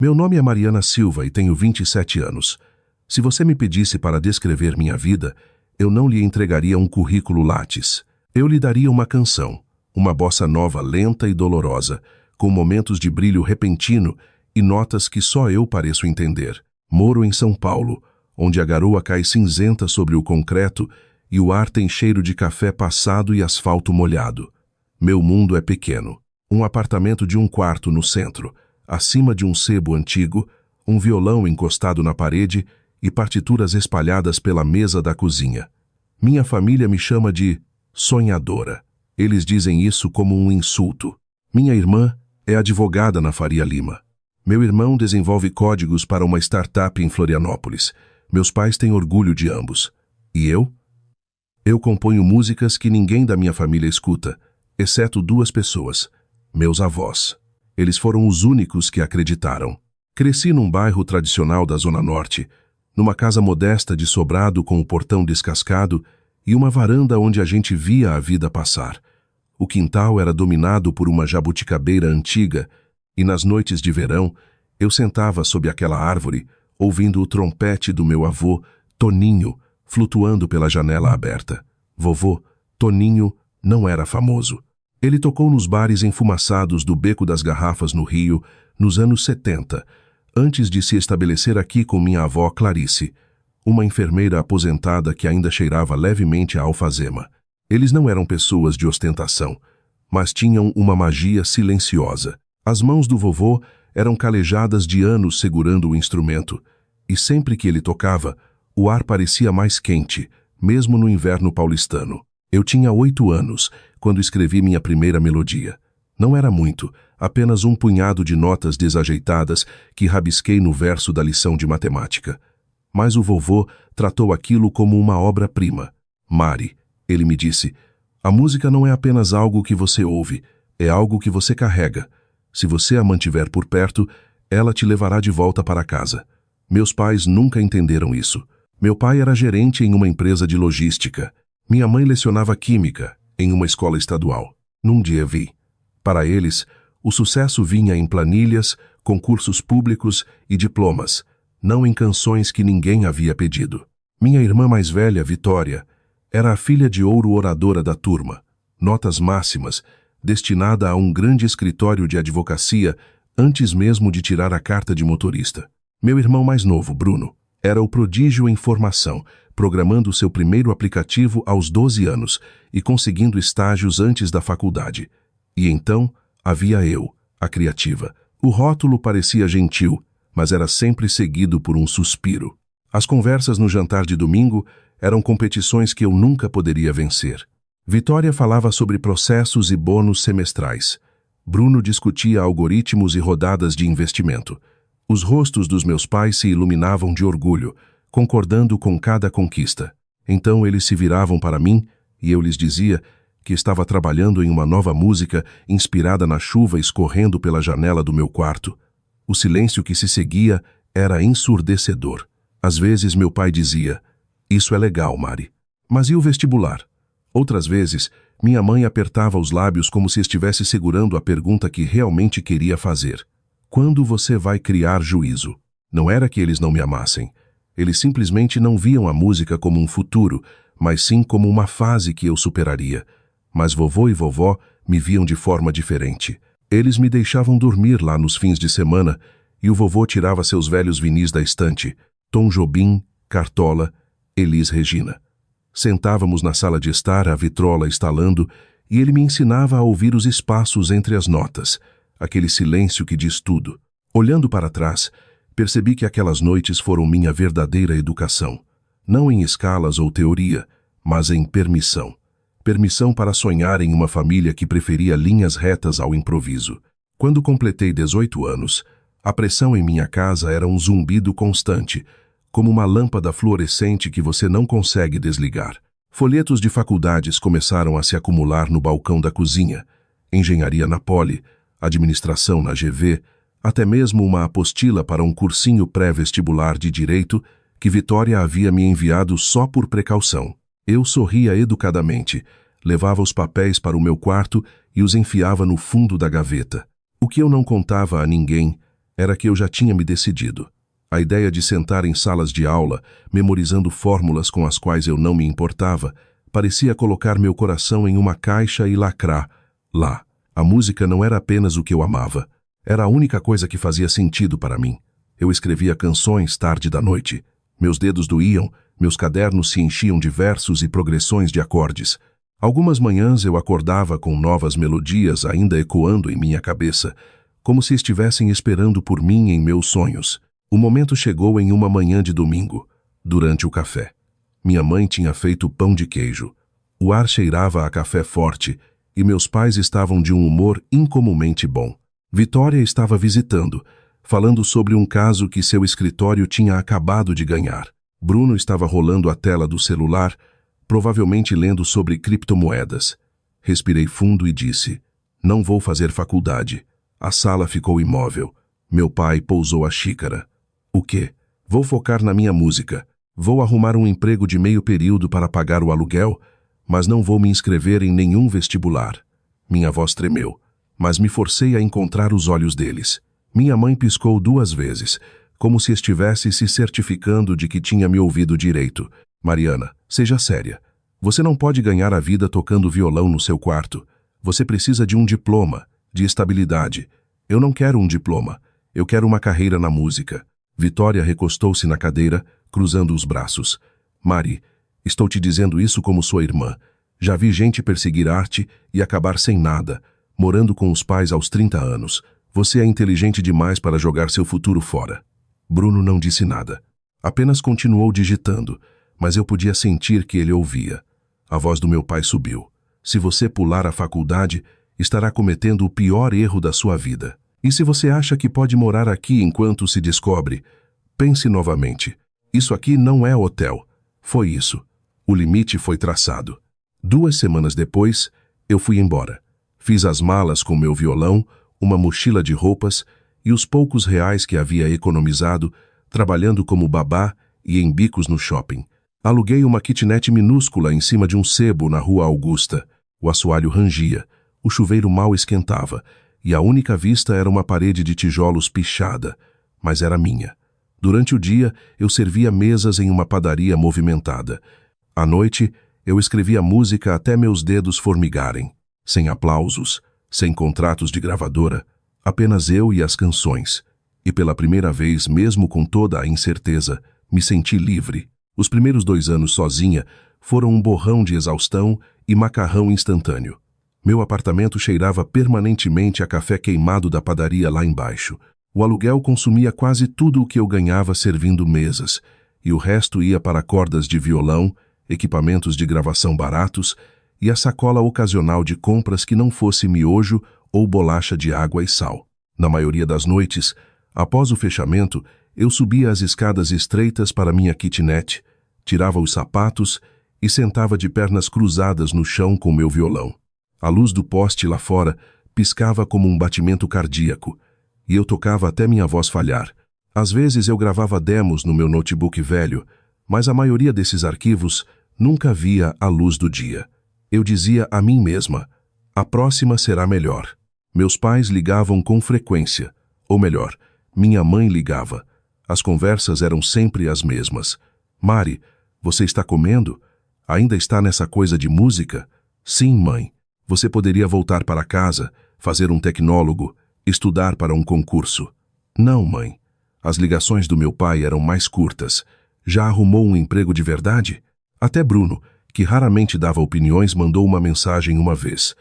Meu nome é Mariana Silva e tenho 27 anos. Se você me pedisse para descrever minha vida, eu não lhe entregaria um currículo Lattes. Eu lhe daria uma canção, uma bossa nova lenta e dolorosa, com momentos de brilho repentino e notas que só eu pareço entender. Moro em São Paulo, onde a garoa cai cinzenta sobre o concreto e o ar tem cheiro de café passado e asfalto molhado. Meu mundo é pequeno. Um apartamento de 1 quarto no centro, acima de um sebo antigo, um violão encostado na parede e partituras espalhadas pela mesa da cozinha. Minha família me chama de sonhadora. Eles dizem isso como um insulto. Minha irmã é advogada na Faria Lima. Meu irmão desenvolve códigos para uma startup em Florianópolis. Meus pais têm orgulho de ambos. E eu? Eu componho músicas que ninguém da minha família escuta, exceto 2 pessoas, meus avós. Eles foram os únicos que acreditaram. Cresci num bairro tradicional da Zona Norte, numa casa modesta de sobrado com o portão descascado e uma varanda onde a gente via a vida passar. O quintal era dominado por uma jabuticabeira antiga e nas noites de verão eu sentava sob aquela árvore, ouvindo o trompete do meu avô, Toninho, flutuando pela janela aberta. Vovô, Toninho, não era famoso. Ele tocou nos bares enfumaçados do Beco das Garrafas no Rio, nos anos 70, antes de se estabelecer aqui com minha avó Clarice, uma enfermeira aposentada que ainda cheirava levemente a alfazema. Eles não eram pessoas de ostentação, mas tinham uma magia silenciosa. As mãos do vovô eram calejadas de anos segurando o instrumento, e sempre que ele tocava, o ar parecia mais quente, mesmo no inverno paulistano. Eu tinha 8 anos quando escrevi minha primeira melodia. Não era muito, apenas um punhado de notas desajeitadas que rabisquei no verso da lição de matemática. Mas o vovô tratou aquilo como uma obra-prima. Mari, ele me disse, a música não é apenas algo que você ouve, é algo que você carrega. Se você a mantiver por perto, ela te levará de volta para casa. Meus pais nunca entenderam isso. Meu pai era gerente em uma empresa de logística. Minha mãe lecionava química em uma escola estadual. Num dia vi. Para eles, o sucesso vinha em planilhas, concursos públicos e diplomas, não em canções que ninguém havia pedido. Minha irmã mais velha, Vitória, era a filha de ouro oradora da turma, notas máximas, destinada a um grande escritório de advocacia antes mesmo de tirar a carta de motorista. Meu irmão mais novo, Bruno, era o prodígio em formação, programando seu primeiro aplicativo aos 12 anos e conseguindo estágios antes da faculdade. E então havia eu, a criativa. O rótulo parecia gentil, mas era sempre seguido por um suspiro. As conversas no jantar de domingo eram competições que eu nunca poderia vencer. Vitória falava sobre processos e bônus semestrais. Bruno discutia algoritmos e rodadas de investimento. Os rostos dos meus pais se iluminavam de orgulho, concordando com cada conquista. Então eles se viravam para mim e eu lhes dizia que estava trabalhando em uma nova música inspirada na chuva escorrendo pela janela do meu quarto. O silêncio que se seguia era ensurdecedor. Às vezes meu pai dizia, isso é legal, Mari. Mas e o vestibular? Outras vezes, minha mãe apertava os lábios como se estivesse segurando a pergunta que realmente queria fazer. Quando você vai criar juízo? Não era que eles não me amassem. Eles simplesmente não viam a música como um futuro, mas sim como uma fase que eu superaria. Mas vovô e vovó me viam de forma diferente. Eles me deixavam dormir lá nos fins de semana e o vovô tirava seus velhos vinis da estante, Tom Jobim, Cartola, Elis Regina. Sentávamos na sala de estar, a vitrola estalando, e ele me ensinava a ouvir os espaços entre as notas, aquele silêncio que diz tudo. Olhando para trás, percebi que aquelas noites foram minha verdadeira educação. Não em escalas ou teoria, mas em permissão. Permissão para sonhar em uma família que preferia linhas retas ao improviso. Quando completei 18 anos, a pressão em minha casa era um zumbido constante, como uma lâmpada fluorescente que você não consegue desligar. Folhetos de faculdades começaram a se acumular no balcão da cozinha. Engenharia na Poli, administração na GV, até mesmo uma apostila para um cursinho pré-vestibular de Direito que Vitória havia me enviado só por precaução. Eu sorria educadamente, levava os papéis para o meu quarto e os enfiava no fundo da gaveta. O que eu não contava a ninguém Era que eu já tinha me decidido. A ideia de sentar em salas de aula, memorizando fórmulas com as quais eu não me importava, parecia colocar meu coração em uma caixa e lacrar. Lá, a música não era apenas o que eu amava. Era a única coisa que fazia sentido para mim. Eu escrevia canções tarde da noite. Meus dedos doíam, meus cadernos se enchiam de versos e progressões de acordes. Algumas manhãs eu acordava com novas melodias ainda ecoando em minha cabeça, como se estivessem esperando por mim em meus sonhos. O momento chegou em uma manhã de domingo, durante o café. Minha mãe tinha feito pão de queijo. O ar cheirava a café forte e meus pais estavam de um humor incomumente bom. Vitória estava visitando, falando sobre um caso que seu escritório tinha acabado de ganhar. Bruno estava rolando a tela do celular, provavelmente lendo sobre criptomoedas. Respirei fundo e disse: "Não vou fazer faculdade." A sala ficou imóvel. Meu pai pousou a xícara. "O quê?" "Vou focar na minha música. Vou arrumar um emprego de meio período para pagar o aluguel, mas não vou me inscrever em nenhum vestibular." Minha voz tremeu, mas me forcei a encontrar os olhos deles. Minha mãe piscou 2 vezes, como se estivesse se certificando de que tinha me ouvido direito. "Mariana, seja séria. Você não pode ganhar a vida tocando violão no seu quarto. Você precisa de um diploma, de estabilidade. Eu não quero um diploma. Eu quero uma carreira na música." Vitória recostou-se na cadeira, cruzando os braços. "Mari, estou te dizendo isso como sua irmã. Já vi gente perseguir arte e acabar sem nada, morando com os pais aos 30 anos. Você é inteligente demais para jogar seu futuro fora." Bruno não disse nada. Apenas continuou digitando, mas eu podia sentir que ele ouvia. A voz do meu pai subiu. "Se você pular a faculdade, estará cometendo o pior erro da sua vida. E se você acha que pode morar aqui enquanto se descobre, pense novamente. Isso aqui não é hotel." Foi isso. O limite foi traçado. 2 semanas depois, eu fui embora. Fiz as malas com meu violão, uma mochila de roupas e os poucos reais que havia economizado, trabalhando como babá e em bicos no shopping. Aluguei uma kitnet minúscula em cima de um sebo na Rua Augusta. O assoalho rangia, o chuveiro mal esquentava, e a única vista era uma parede de tijolos pichada, mas era minha. Durante o dia, eu servia mesas em uma padaria movimentada. À noite, eu escrevia música até meus dedos formigarem. Sem aplausos, sem contratos de gravadora, apenas eu e as canções. E pela primeira vez, mesmo com toda a incerteza, me senti livre. Os primeiros 2 anos sozinha foram um borrão de exaustão e macarrão instantâneo. Meu apartamento cheirava permanentemente a café queimado da padaria lá embaixo. O aluguel consumia quase tudo o que eu ganhava servindo mesas, e o resto ia para cordas de violão, equipamentos de gravação baratos e a sacola ocasional de compras que não fosse miojo ou bolacha de água e sal. Na maioria das noites, após o fechamento, eu subia as escadas estreitas para minha kitnet, tirava os sapatos e sentava de pernas cruzadas no chão com meu violão. A luz do poste lá fora piscava como um batimento cardíaco, e eu tocava até minha voz falhar. Às vezes eu gravava demos no meu notebook velho, mas a maioria desses arquivos nunca via a luz do dia. Eu dizia a mim mesma: "A próxima será melhor." Meus pais ligavam com frequência, ou melhor, minha mãe ligava. As conversas eram sempre as mesmas. "Mari, você está comendo? Ainda está nessa coisa de música?" "Sim, mãe." "Você poderia voltar para casa, fazer um tecnólogo, estudar para um concurso." "Não, mãe." As ligações do meu pai eram mais curtas. "Já arrumou um emprego de verdade?" Até Bruno, que raramente dava opiniões, mandou uma mensagem uma vez: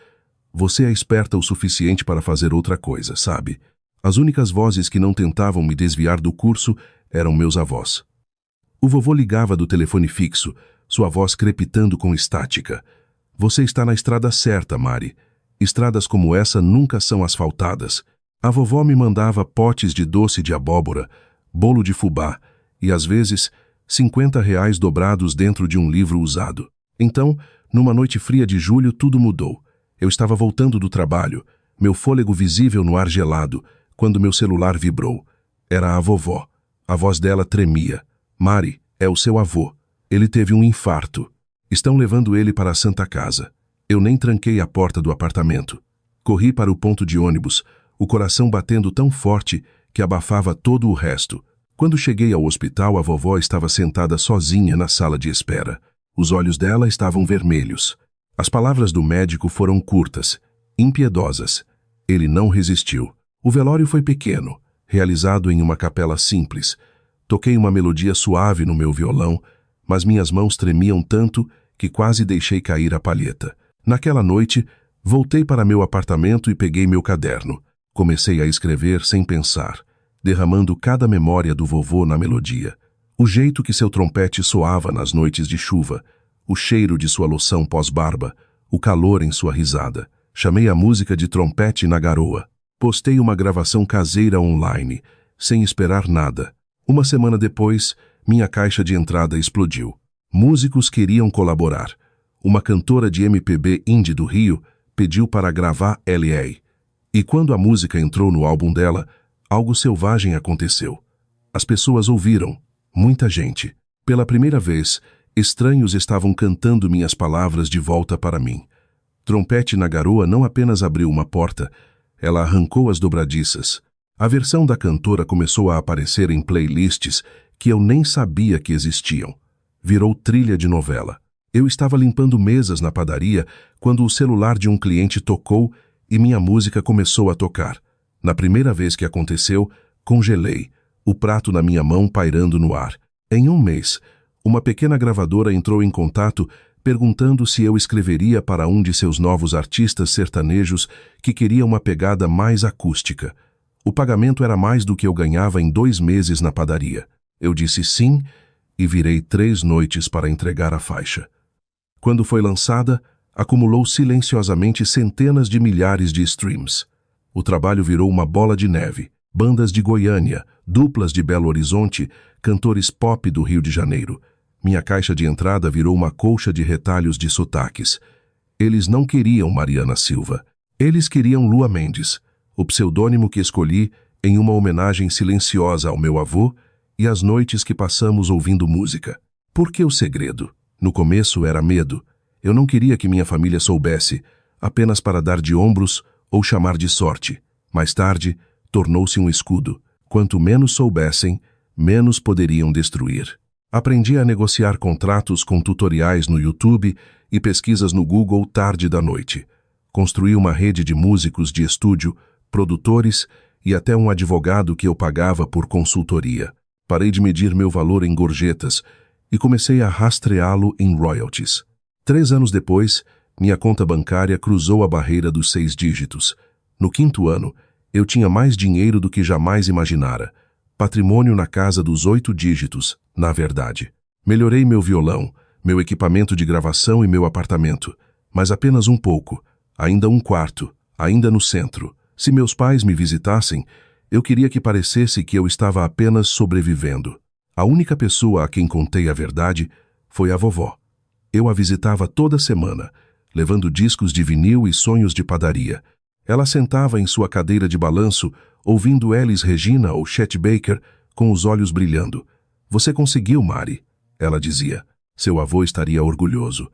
"Você é esperta o suficiente para fazer outra coisa, sabe?" As únicas vozes que não tentavam me desviar do curso eram meus avós. O vovô ligava do telefone fixo, sua voz crepitando com estática. "Você está na estrada certa, Mari. Estradas como essa nunca são asfaltadas." A vovó me mandava potes de doce de abóbora, bolo de fubá e, às vezes, 50 reais dobrados dentro de um livro usado. Então, numa noite fria de julho, tudo mudou. Eu estava voltando do trabalho, meu fôlego visível no ar gelado, quando meu celular vibrou. Era a vovó. A voz dela tremia. "Mari, é o seu avô. Ele teve um infarto. Estão levando ele para a Santa Casa." Eu nem tranquei a porta do apartamento. Corri para o ponto de ônibus, o coração batendo tão forte que abafava todo o resto. Quando cheguei ao hospital, a vovó estava sentada sozinha na sala de espera. Os olhos dela estavam vermelhos. As palavras do médico foram curtas, impiedosas. Ele não resistiu. O velório foi pequeno, realizado em uma capela simples. Toquei uma melodia suave no meu violão, mas minhas mãos tremiam tanto que quase deixei cair a palheta. Naquela noite, voltei para meu apartamento e peguei meu caderno. Comecei a escrever sem pensar, derramando cada memória do vovô na melodia. O jeito que seu trompete soava nas noites de chuva, o cheiro de sua loção pós-barba, o calor em sua risada. Chamei a música de Trompete na Garoa. Postei uma gravação caseira online, sem esperar nada. Uma semana depois, minha caixa de entrada explodiu. Músicos queriam colaborar. Uma cantora de MPB indie do Rio pediu para gravar L.A. E quando a música entrou no álbum dela, algo selvagem aconteceu. As pessoas ouviram, muita gente. Pela primeira vez, estranhos estavam cantando minhas palavras de volta para mim. Trompete na Garoa não apenas abriu uma porta, ela arrancou as dobradiças. A versão da cantora começou a aparecer em playlists que eu nem sabia que existiam. Virou trilha de novela. Eu estava limpando mesas na padaria quando o celular de um cliente tocou e minha música começou a tocar. Na primeira vez que aconteceu, congelei, o prato na minha mão pairando no ar. Em um mês, uma pequena gravadora entrou em contato perguntando se eu escreveria para um de seus novos artistas sertanejos que queria uma pegada mais acústica. O pagamento era mais do que eu ganhava em 2 meses na padaria. Eu disse sim e virei 3 noites para entregar a faixa. Quando foi lançada, acumulou silenciosamente centenas de milhares de streams. O trabalho virou uma bola de neve. Bandas de Goiânia, duplas de Belo Horizonte, cantores pop do Rio de Janeiro. Minha caixa de entrada virou uma colcha de retalhos de sotaques. Eles não queriam Mariana Silva. Eles queriam Lua Mendes, o pseudônimo que escolhi em uma homenagem silenciosa ao meu avô e às noites que passamos ouvindo música. Por que o segredo? No começo era medo. Eu não queria que minha família soubesse, apenas para dar de ombros ou chamar de sorte. Mais tarde, tornou-se um escudo. Quanto menos soubessem, menos poderiam destruir. Aprendi a negociar contratos com tutoriais no YouTube e pesquisas no Google tarde da noite. Construí uma rede de músicos de estúdio, produtores e até um advogado que eu pagava por consultoria. Parei de medir meu valor em gorjetas e comecei a rastreá-lo em royalties. 3 anos depois, minha conta bancária cruzou a barreira dos 6 dígitos. No 5º ano, eu tinha mais dinheiro do que jamais imaginara. Patrimônio na casa dos 8 dígitos, na verdade. Melhorei meu violão, meu equipamento de gravação e meu apartamento, mas apenas um pouco, ainda um quarto, ainda no centro. Se meus pais me visitassem, eu queria que parecesse que eu estava apenas sobrevivendo. A única pessoa a quem contei a verdade foi a vovó. Eu a visitava toda semana, levando discos de vinil e sonhos de padaria. Ela sentava em sua cadeira de balanço, ouvindo Elis Regina ou Chet Baker, com os olhos brilhando. "Você conseguiu, Mari", ela dizia. Seu avô estaria orgulhoso.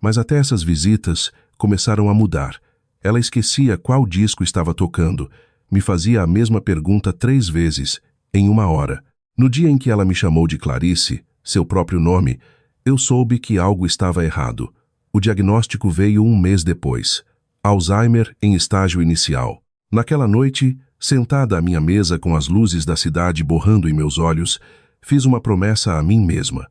Mas até essas visitas começaram a mudar. Ela esquecia qual disco estava tocando. Me fazia a mesma pergunta 3 vezes, em 1 hora. No dia em que ela me chamou de Clarice, seu próprio nome, eu soube que algo estava errado. O diagnóstico veio 1 mês depois. Alzheimer em estágio inicial. Naquela noite, sentada à minha mesa com as luzes da cidade borrando em meus olhos, fiz uma promessa a mim mesma.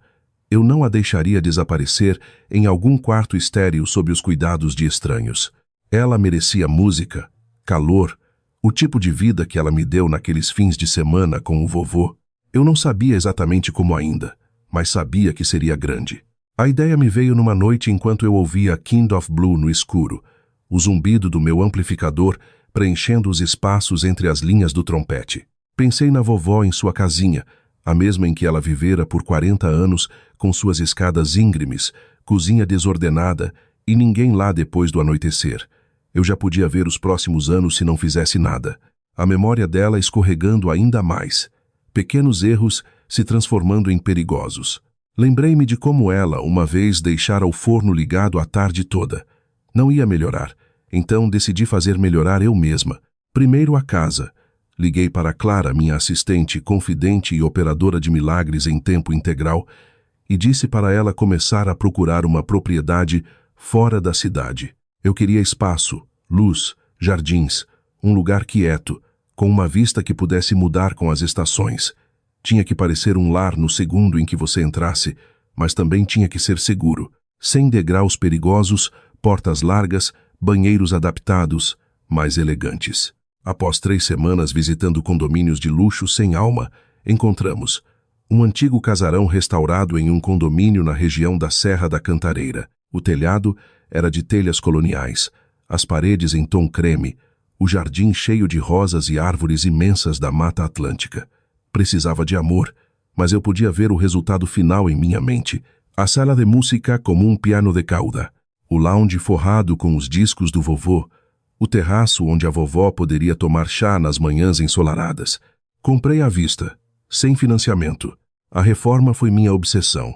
Eu não a deixaria desaparecer em algum quarto estéril sob os cuidados de estranhos. Ela merecia música, calor, o tipo de vida que ela me deu naqueles fins de semana com o vovô. Eu não sabia exatamente como ainda, mas sabia que seria grande. A ideia me veio numa noite enquanto eu ouvia Kind of Blue no escuro, o zumbido do meu amplificador preenchendo os espaços entre as linhas do trompete. Pensei na vovó em sua casinha, a mesma em que ela vivera por 40 anos, com suas escadas íngremes, cozinha desordenada e ninguém lá depois do anoitecer. Eu já podia ver os próximos anos se não fizesse nada. A memória dela escorregando ainda mais. Pequenos erros se transformando em perigosos. Lembrei-me de como ela, uma vez, deixara o forno ligado a tarde toda. Não ia melhorar, então decidi fazer melhorar eu mesma. Primeiro a casa. Liguei para Clara, minha assistente, confidente e operadora de milagres em tempo integral, e disse para ela começar a procurar uma propriedade fora da cidade. Eu queria espaço, luz, jardins, um lugar quieto, com uma vista que pudesse mudar com as estações. Tinha que parecer um lar no segundo em que você entrasse, mas também tinha que ser seguro, sem degraus perigosos, portas largas, banheiros adaptados, mais elegantes. Após 3 semanas visitando condomínios de luxo sem alma, encontramos um antigo casarão restaurado em um condomínio na região da Serra da Cantareira. O telhado era de telhas coloniais, as paredes em tom creme, o jardim cheio de rosas e árvores imensas da Mata Atlântica. Precisava de amor, mas eu podia ver o resultado final em minha mente. A sala de música como um piano de cauda, o lounge forrado com os discos do vovô, o terraço onde a vovó poderia tomar chá nas manhãs ensolaradas. Comprei à vista, sem financiamento. A reforma foi minha obsessão.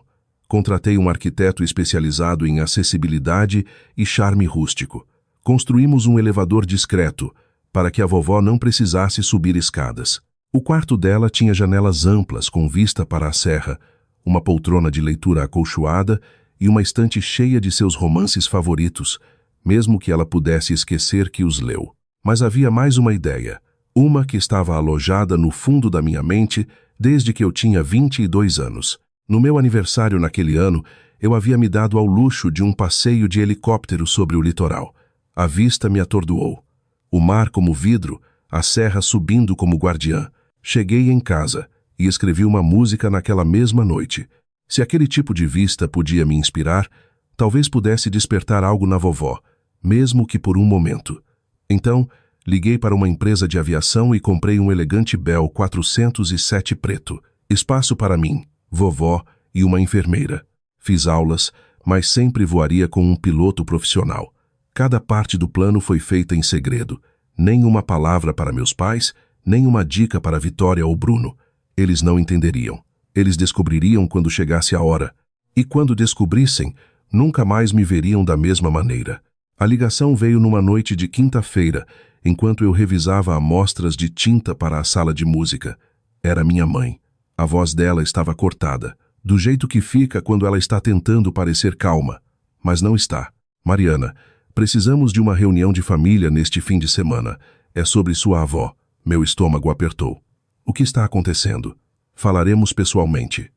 Contratei um arquiteto especializado em acessibilidade e charme rústico. Construímos um elevador discreto, para que a vovó não precisasse subir escadas. O quarto dela tinha janelas amplas com vista para a serra, uma poltrona de leitura acolchoada e uma estante cheia de seus romances favoritos, mesmo que ela pudesse esquecer que os leu. Mas havia mais uma ideia, uma que estava alojada no fundo da minha mente desde que eu tinha 22 anos. No meu aniversário naquele ano, eu havia me dado ao luxo de um passeio de helicóptero sobre o litoral. A vista me atordoou. O mar como vidro, a serra subindo como guardiã. Cheguei em casa e escrevi uma música naquela mesma noite. Se aquele tipo de vista podia me inspirar, talvez pudesse despertar algo na vovó, mesmo que por um momento. Então, liguei para uma empresa de aviação e comprei um elegante Bell 407 preto. Espaço para mim, vovó e uma enfermeira. Fiz aulas, mas sempre voaria com um piloto profissional. Cada parte do plano foi feita em segredo. Nem uma palavra para meus pais, nem uma dica para Vitória ou Bruno. Eles não entenderiam. Eles descobririam quando chegasse a hora. E quando descobrissem, nunca mais me veriam da mesma maneira. A ligação veio numa noite de quinta-feira, enquanto eu revisava amostras de tinta para a sala de música. Era minha mãe. A voz dela estava cortada, do jeito que fica quando ela está tentando parecer calma. Mas não está. Mariana, precisamos de uma reunião de família neste fim de semana. É sobre sua avó. Meu estômago apertou. O que está acontecendo? Falaremos pessoalmente.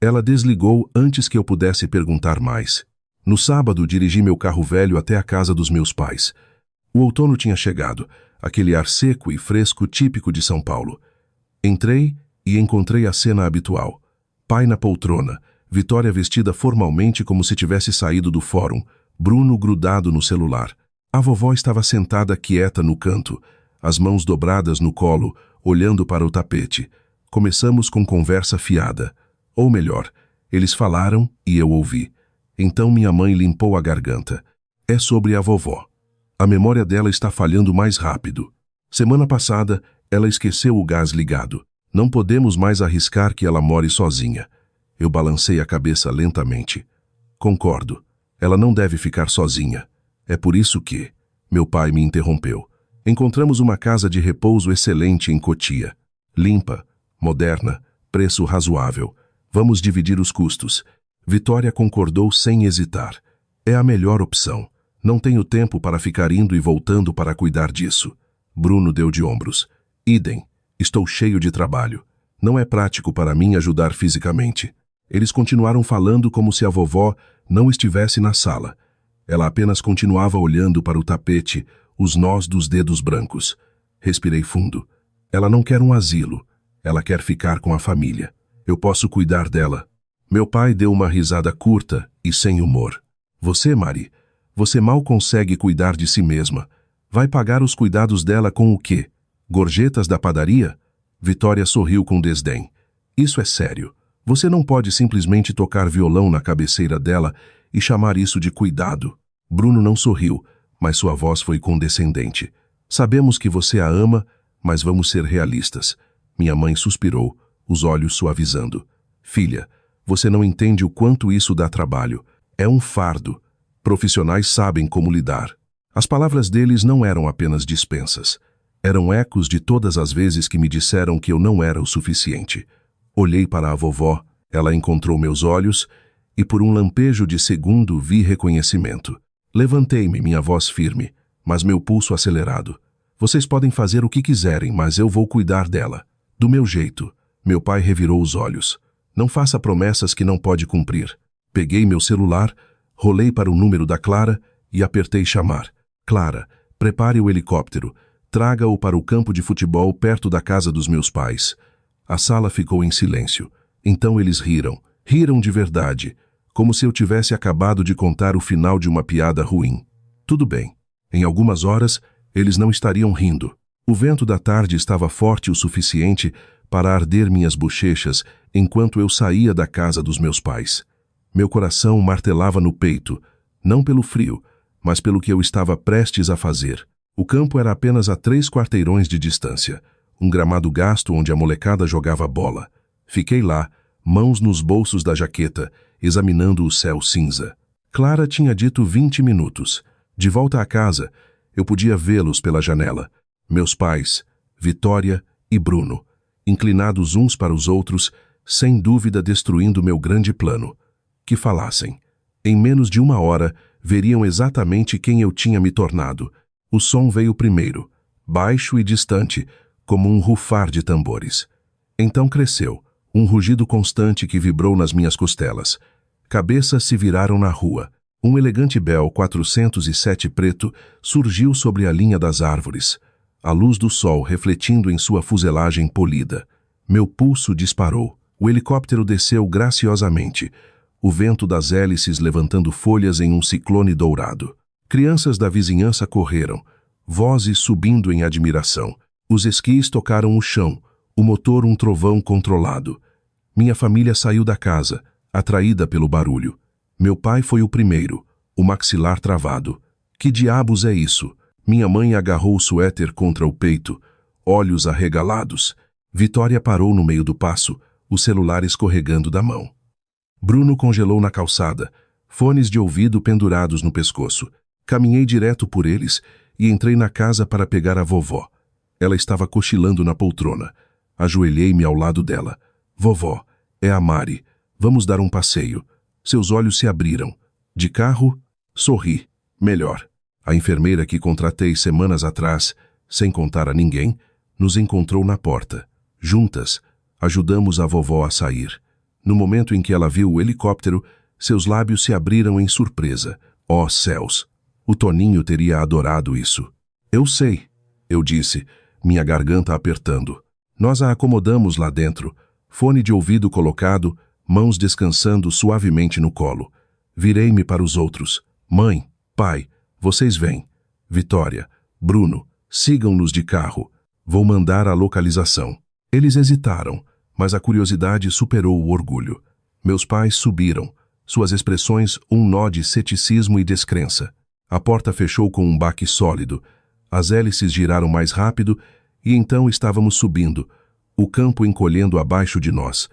Ela desligou antes que eu pudesse perguntar mais. No sábado, dirigi meu carro velho até a casa dos meus pais. O outono tinha chegado, aquele ar seco e fresco típico de São Paulo. Entrei e encontrei a cena habitual. Pai na poltrona, Vitória vestida formalmente como se tivesse saído do fórum, Bruno grudado no celular. A vovó estava sentada quieta no canto, as mãos dobradas no colo, olhando para o tapete. Começamos com conversa fiada. Ou melhor, eles falaram e eu ouvi. Então minha mãe limpou a garganta. É sobre a vovó. A memória dela está falhando mais rápido. Semana passada, ela esqueceu o gás ligado. Não podemos mais arriscar que ela more sozinha. Eu balancei a cabeça lentamente. Concordo. Ela não deve ficar sozinha. É por isso que... Meu pai me interrompeu. Encontramos uma casa de repouso excelente em Cotia. Limpa, moderna, preço razoável. Vamos dividir os custos. Vitória concordou sem hesitar. É a melhor opção. Não tenho tempo para ficar indo e voltando para cuidar disso. Bruno deu de ombros. Idem. Estou cheio de trabalho. Não é prático para mim ajudar fisicamente. Eles continuaram falando como se a vovó não estivesse na sala. Ela apenas continuava olhando para o tapete, os nós dos dedos brancos. Respirei fundo. Ela não quer um asilo. Ela quer ficar com a família. Eu posso cuidar dela. Meu pai deu uma risada curta e sem humor. Você, Mari, você mal consegue cuidar de si mesma. Vai pagar os cuidados dela com o quê? Gorjetas da padaria? Vitória sorriu com desdém. Isso é sério. Você não pode simplesmente tocar violão na cabeceira dela e chamar isso de cuidado. Bruno não sorriu, mas sua voz foi condescendente. Sabemos que você a ama, mas vamos ser realistas. Minha mãe suspirou, os olhos suavizando. Filha, você não entende o quanto isso dá trabalho. É um fardo. Profissionais sabem como lidar. As palavras deles não eram apenas dispensas. Eram ecos de todas as vezes que me disseram que eu não era o suficiente. Olhei para a vovó, ela encontrou meus olhos e por um lampejo de segundo vi reconhecimento. Levantei-me, minha voz firme, mas meu pulso acelerado. Vocês podem fazer o que quiserem, mas eu vou cuidar dela. Do meu jeito. Meu pai revirou os olhos. Não faça promessas que não pode cumprir. Peguei meu celular, rolei para o número da Clara e apertei chamar. Clara, prepare o helicóptero. Traga-o para o campo de futebol perto da casa dos meus pais. A sala ficou em silêncio. Então eles riram. Riram de verdade, como se eu tivesse acabado de contar o final de uma piada ruim. Tudo bem. Em algumas horas, eles não estariam rindo. O vento da tarde estava forte o suficiente para arder minhas bochechas enquanto eu saía da casa dos meus pais. Meu coração martelava no peito, não pelo frio, mas pelo que eu estava prestes a fazer. O campo era apenas a 3 quarteirões de distância, um gramado gasto onde a molecada jogava bola. Fiquei lá, mãos nos bolsos da jaqueta, examinando o céu cinza. Clara tinha dito 20 minutos. De volta à casa, eu podia vê-los pela janela. Meus pais, Vitória e Bruno, inclinados uns para os outros, sem dúvida destruindo meu grande plano. Que falassem. Em menos de 1 hora, veriam exatamente quem eu tinha me tornado. O som veio primeiro, baixo e distante, como um rufar de tambores. Então cresceu, um rugido constante que vibrou nas minhas costelas. Cabeças se viraram na rua. Um elegante Bell 407 preto surgiu sobre a linha das árvores, a luz do sol refletindo em sua fuselagem polida. Meu pulso disparou. O helicóptero desceu graciosamente, o vento das hélices levantando folhas em um ciclone dourado. Crianças da vizinhança correram, vozes subindo em admiração. Os esquis tocaram o chão, o motor um trovão controlado. Minha família saiu da casa, atraída pelo barulho. Meu pai foi o primeiro, o maxilar travado. Que diabos é isso? Minha mãe agarrou o suéter contra o peito, olhos arregalados. Vitória parou no meio do passo, o celular escorregando da mão. Bruno congelou na calçada, fones de ouvido pendurados no pescoço. Caminhei direto por eles e entrei na casa para pegar a vovó. Ela estava cochilando na poltrona. Ajoelhei-me ao lado dela. Vovó, é a Mari. Vamos dar um passeio. Seus olhos se abriram. De carro? Sorri. Melhor. A enfermeira que contratei semanas atrás, sem contar a ninguém, nos encontrou na porta. Juntas, ajudamos a vovó a sair. No momento em que ela viu o helicóptero, seus lábios se abriram em surpresa. Oh, céus! O Toninho teria adorado isso. Eu sei, eu disse, minha garganta apertando. Nós a acomodamos lá dentro, fone de ouvido colocado, mãos descansando suavemente no colo. Virei-me para os outros. Mãe, pai, vocês vêm. Vitória, Bruno, sigam-nos de carro. Vou mandar a localização. Eles hesitaram, mas a curiosidade superou o orgulho. Meus pais subiram, suas expressões um nó de ceticismo e descrença. A porta fechou com um baque sólido. As hélices giraram mais rápido e então estávamos subindo, o campo encolhendo abaixo de nós,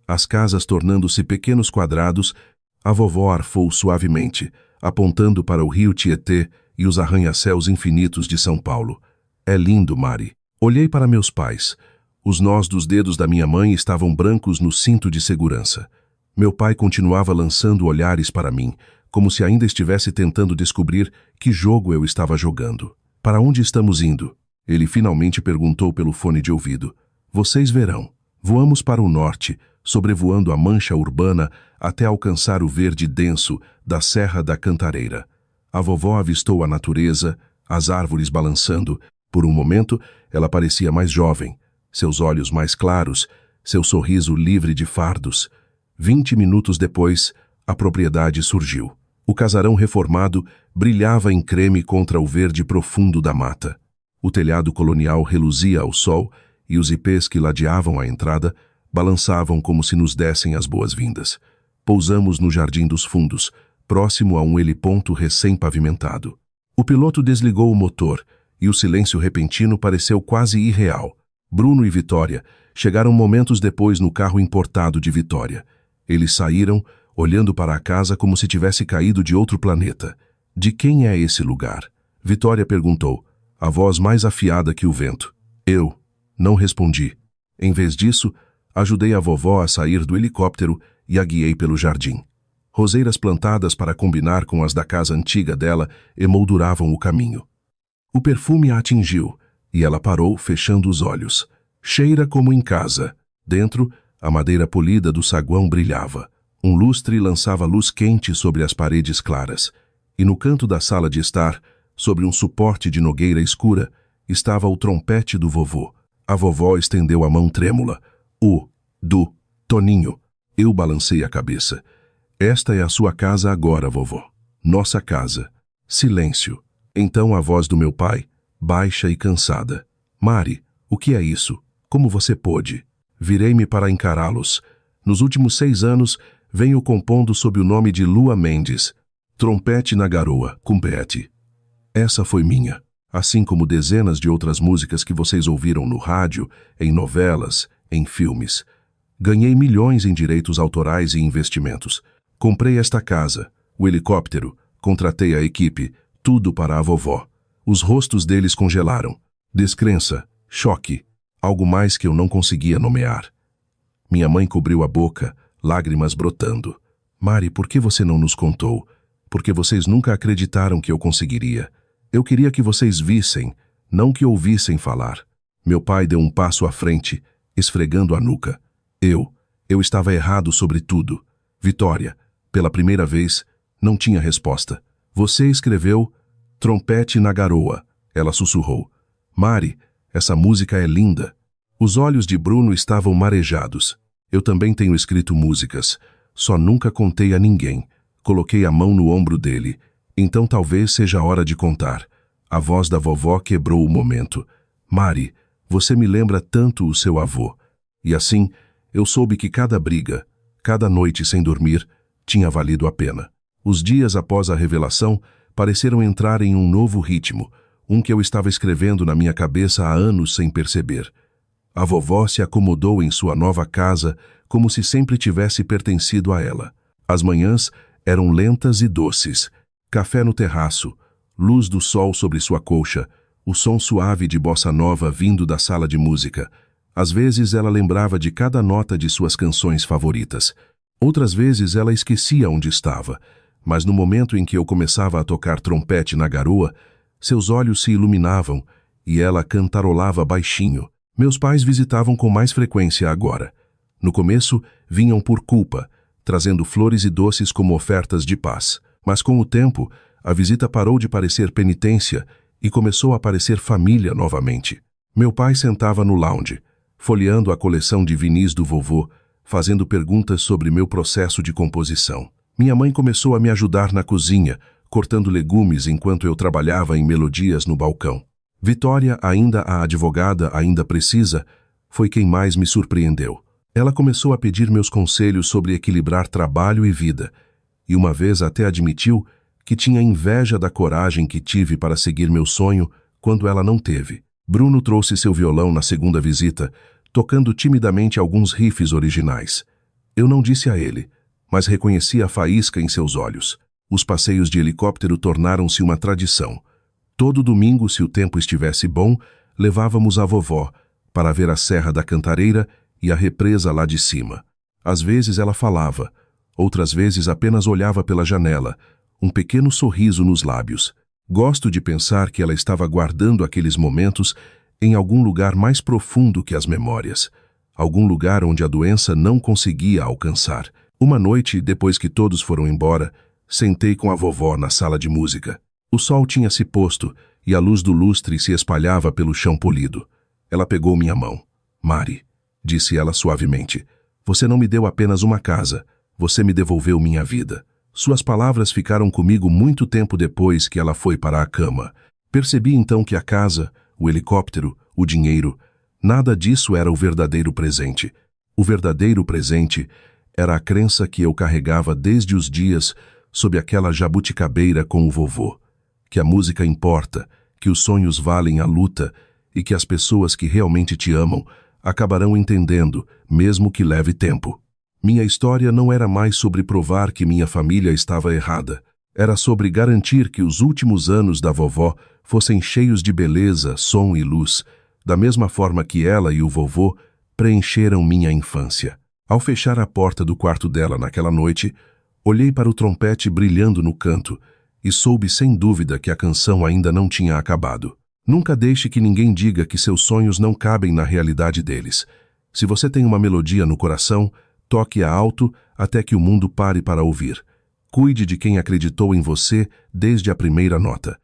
as casas tornando-se pequenos quadrados. A vovó arfou suavemente, apontando para o rio Tietê e os arranha-céus infinitos de São Paulo. É lindo, Mari. Olhei para meus pais. Os nós dos dedos da minha mãe estavam brancos no cinto de segurança. Meu pai continuava lançando olhares para mim, como se ainda estivesse tentando descobrir que jogo eu estava jogando. Para onde estamos indo? Ele finalmente perguntou pelo fone de ouvido. Vocês verão. Voamos para o norte, sobrevoando a mancha urbana até alcançar o verde denso da Serra da Cantareira. A vovó avistou a natureza, as árvores balançando. Por um momento, ela parecia mais jovem, seus olhos mais claros, seu sorriso livre de fardos. 20 minutos depois, a propriedade surgiu. O casarão reformado brilhava em creme contra o verde profundo da mata. O telhado colonial reluzia ao sol e os ipês que ladeavam a entrada balançavam como se nos dessem as boas-vindas. Pousamos no Jardim dos Fundos, próximo a um heliponto recém-pavimentado. O piloto desligou o motor e o silêncio repentino pareceu quase irreal. Bruno e Vitória chegaram momentos depois no carro importado de Vitória. Eles saíram, olhando para a casa como se tivesse caído de outro planeta. De quem é esse lugar? Vitória perguntou. a voz mais afiada que o vento. Eu não respondi. Em vez disso, ajudei a vovó a sair do helicóptero e a guiei pelo jardim. Roseiras plantadas para combinar com as da casa antiga dela emolduravam o caminho. O perfume a atingiu, e ela parou, fechando os olhos. Cheira como em casa. Dentro, a madeira polida do saguão brilhava. Um lustre lançava luz quente sobre as paredes claras. E no canto da sala de estar, sobre um suporte de nogueira escura, estava o trompete do vovô. A vovó estendeu a mão trêmula. Do Toninho. Eu balancei a cabeça. Esta é a sua casa agora, vovó. Nossa casa. Silêncio. Então a voz do meu pai, baixa e cansada. Mari, o que é isso? Como você pôde? Virei-me para encará-los. Nos últimos 6 anos, venho compondo sob o nome de Lua Mendes. Trompete na Garoa, Cumpete. Essa foi minha, assim como dezenas de outras músicas que vocês ouviram no rádio, em novelas, em filmes. Ganhei milhões em direitos autorais e investimentos. Comprei esta casa, o helicóptero, contratei a equipe, tudo para a vovó. Os rostos deles congelaram. Descrença, choque, algo mais que eu não conseguia nomear. Minha mãe cobriu a boca, lágrimas brotando. Mari, por que você não nos contou? Porque vocês nunca acreditaram que eu conseguiria. Eu queria que vocês vissem, não que ouvissem falar. Meu pai deu um passo à frente, esfregando a nuca. Eu estava errado sobre tudo. Vitória, pela primeira vez, não tinha resposta. Você escreveu Trompete na Garoa, ela sussurrou. Mari, essa música é linda. Os olhos de Bruno estavam marejados. Eu também tenho escrito músicas, só nunca contei a ninguém. Coloquei a mão no ombro dele. Então talvez seja a hora de contar. A voz da vovó quebrou o momento. Mari, você me lembra tanto o seu avô. E assim, eu soube que cada briga, cada noite sem dormir, tinha valido a pena. Os dias após a revelação pareceram entrar em um novo ritmo, um que eu estava escrevendo na minha cabeça há anos sem perceber. A vovó se acomodou em sua nova casa como se sempre tivesse pertencido a ela. As manhãs eram lentas e doces. Café no terraço, luz do sol sobre sua colcha, o som suave de bossa nova vindo da sala de música. Às vezes ela lembrava de cada nota de suas canções favoritas. Outras vezes ela esquecia onde estava, mas no momento em que eu começava a tocar trompete na garoa, seus olhos se iluminavam e ela cantarolava baixinho. Meus pais visitavam com mais frequência agora. No começo, vinham por culpa, trazendo flores e doces como ofertas de paz. Mas com o tempo, a visita parou de parecer penitência e começou a parecer família novamente. Meu pai sentava no lounge, folheando a coleção de vinis do vovô, fazendo perguntas sobre meu processo de composição. Minha mãe começou a me ajudar na cozinha, cortando legumes enquanto eu trabalhava em melodias no balcão. Vitória, ainda a advogada, ainda precisa, foi quem mais me surpreendeu. Ela começou a pedir meus conselhos sobre equilibrar trabalho e vida, e uma vez até admitiu que tinha inveja da coragem que tive para seguir meu sonho quando ela não teve. Bruno trouxe seu violão na segunda visita, tocando timidamente alguns riffs originais. Eu não disse a ele, mas reconheci a faísca em seus olhos. Os passeios de helicóptero tornaram-se uma tradição. Todo domingo, se o tempo estivesse bom, levávamos a vovó para ver a Serra da Cantareira e a represa lá de cima. Às vezes ela falava, outras vezes apenas olhava pela janela, um pequeno sorriso nos lábios. Gosto de pensar que ela estava guardando aqueles momentos em algum lugar mais profundo que as memórias, algum lugar onde a doença não conseguia alcançar. Uma noite, depois que todos foram embora, sentei com a vovó na sala de música. O sol tinha se posto e a luz do lustre se espalhava pelo chão polido. Ela pegou minha mão. Mari, disse ela suavemente, você não me deu apenas uma casa, você me devolveu minha vida. Suas palavras ficaram comigo muito tempo depois que ela foi para a cama. Percebi então que a casa, o helicóptero, o dinheiro, nada disso era o verdadeiro presente. O verdadeiro presente era a crença que eu carregava desde os dias sob aquela jabuticabeira com o vovô. Que a música importa, que os sonhos valem a luta e que as pessoas que realmente te amam acabarão entendendo, mesmo que leve tempo. Minha história não era mais sobre provar que minha família estava errada. Era sobre garantir que os últimos anos da vovó fossem cheios de beleza, som e luz, da mesma forma que ela e o vovô preencheram minha infância. Ao fechar a porta do quarto dela naquela noite, olhei para o trompete brilhando no canto e soube sem dúvida que a canção ainda não tinha acabado. Nunca deixe que ninguém diga que seus sonhos não cabem na realidade deles. Se você tem uma melodia no coração, toque-a alto até que o mundo pare para ouvir. Cuide de quem acreditou em você desde a primeira nota.